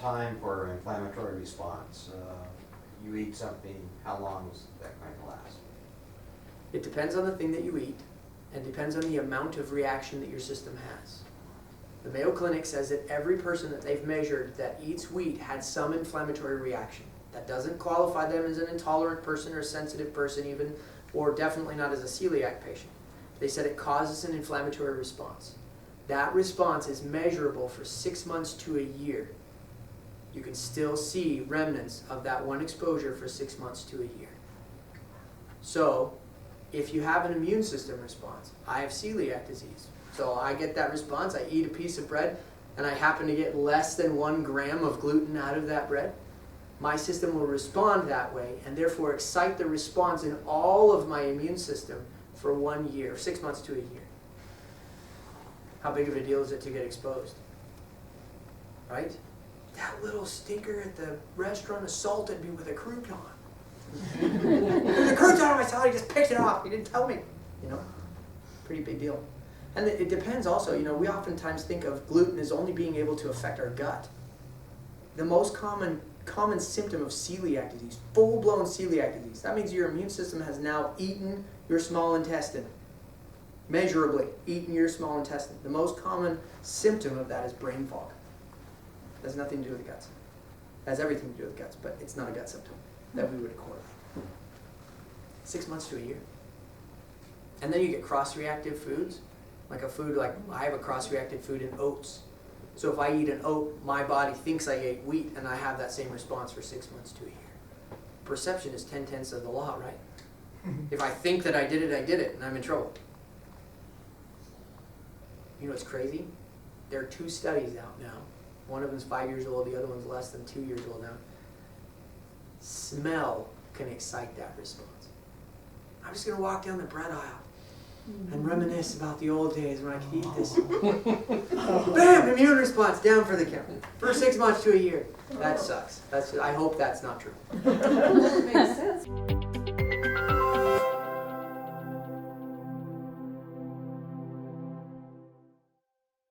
time for inflammatory response? You eat something, how long is that going to last? It depends on the thing that you eat, and depends on the amount of reaction that your system has. The Mayo Clinic says that every person that they've measured that eats wheat had some inflammatory reaction. That doesn't qualify them as an intolerant person or a sensitive person even, or definitely not as a celiac patient. They said it causes an inflammatory response. That response is measurable for 6 months to a year. You can still see remnants of that one exposure for 6 months to a year. So, if you have an immune system response, I have celiac disease. So I get that response, I eat a piece of bread, and I happen to get less than 1 gram of gluten out of that bread, my system will respond that way and therefore excite the response in all of my immune system for 1 year, 6 months to a year. How big of a deal is it to get exposed? Right? That little stinker at the restaurant assaulted me with a crouton. There's a crouton on my salad, he just picked it off. He didn't tell me. You know? Pretty big deal. And it depends also, you know, we oftentimes think of gluten as only being able to affect our gut. The most common symptom of celiac disease, full-blown celiac disease, that means your immune system has now eaten your small intestine. Measurably eaten your small intestine. The most common symptom of that is brain fog. It has nothing to do with the guts. It has everything to do with the guts, but it's not a gut symptom that we would record. 6 months to a year. And then you get cross-reactive foods. Like a food, like I have a cross-reactive food in oats. So if I eat an oat, my body thinks I ate wheat, and I have that same response for 6 months to a year. Perception is 10/10 of the law, right? If I think that I did it, and I'm in trouble. You know what's crazy? There are 2 studies out now. One of them's 5 years old, the other one's less than 2 years old now. Smell can excite that response. I'm just going to walk down the bread aisle and reminisce about the old days when I could eat this. Bam! Immune response down for the count. For 6 months to a year. That sucks. I hope that's not true. Well, it makes sense.